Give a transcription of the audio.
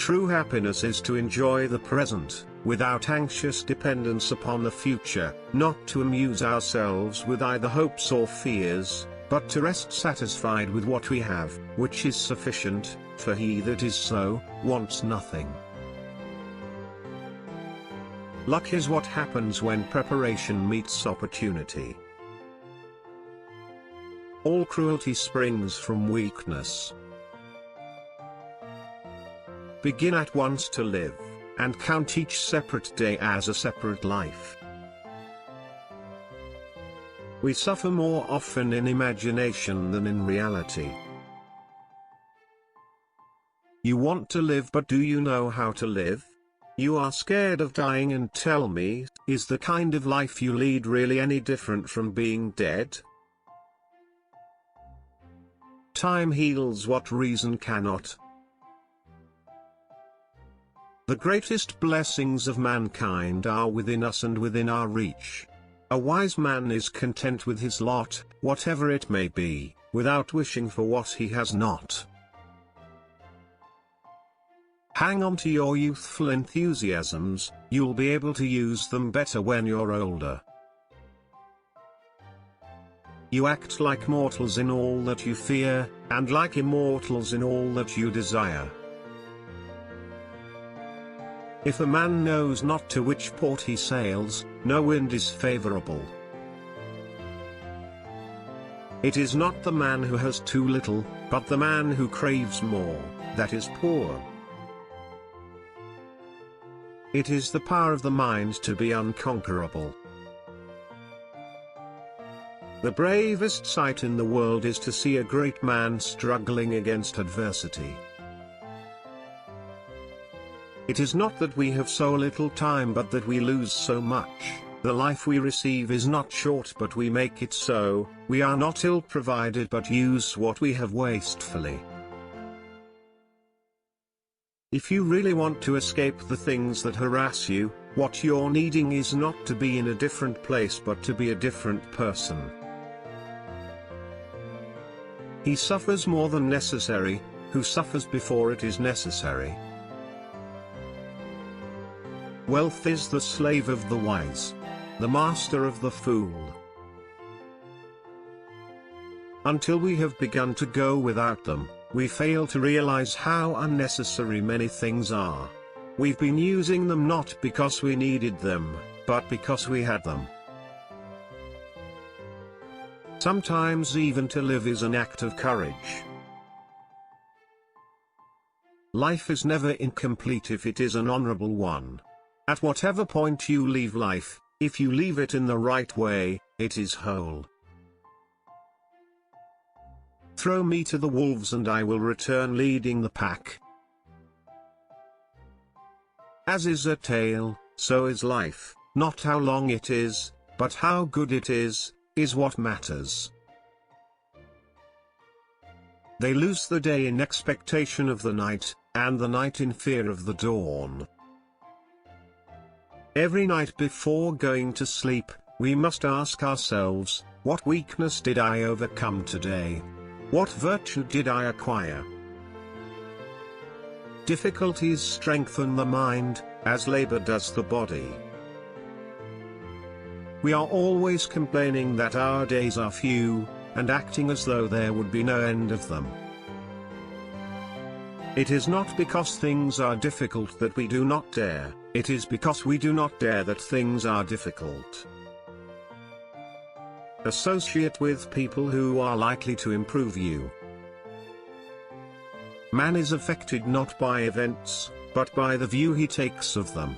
True happiness is to enjoy the present, without anxious dependence upon the future, not to amuse ourselves with either hopes or fears, but to rest satisfied with what we have, which is sufficient, for he that is so, wants nothing. Luck is what happens when preparation meets opportunity. All cruelty springs from weakness. Begin at once to live, and count each separate day as a separate life. We suffer more often in imagination than in reality. You want to live, but do you know how to live? You are scared of dying, and tell me, is the kind of life you lead really any different from being dead? Time heals what reason cannot. The greatest blessings of mankind are within us and within our reach. A wise man is content with his lot, whatever it may be, without wishing for what he has not. Hang on to your youthful enthusiasms, you'll be able to use them better when you're older. You act like mortals in all that you fear, and like immortals in all that you desire. If a man knows not to which port he sails, no wind is favorable. It is not the man who has too little, but the man who craves more, that is poor. It is the power of the mind to be unconquerable. The bravest sight in the world is to see a great man struggling against adversity. It is not that we have so little time, but that we lose so much. The life we receive is not short, but we make it so. We are not ill provided, but use what we have wastefully. If you really want to escape the things that harass you, what you're needing is not to be in a different place, but to be a different person. He suffers more than necessary, who suffers before it is necessary. Wealth is the slave of the wise, the master of the fool. Until we have begun to go without them, we fail to realize how unnecessary many things are. We've been using them not because we needed them, but because we had them. Sometimes even to live is an act of courage. Life is never incomplete if it is an honorable one. At whatever point you leave life, if you leave it in the right way, it is whole. Throw me to the wolves and I will return leading the pack. As is a tale, so is life. Not how long it is, but how good it is what matters. They lose the day in expectation of the night, and the night in fear of the dawn. Every night before going to sleep, we must ask ourselves, what weakness did I overcome today? What virtue did I acquire? Difficulties strengthen the mind, as labor does the body. We are always complaining that our days are few, and acting as though there would be no end of them. It is not because things are difficult that we do not dare, it is because we do not dare that things are difficult. Associate with people who are likely to improve you. Man is affected not by events, but by the view he takes of them.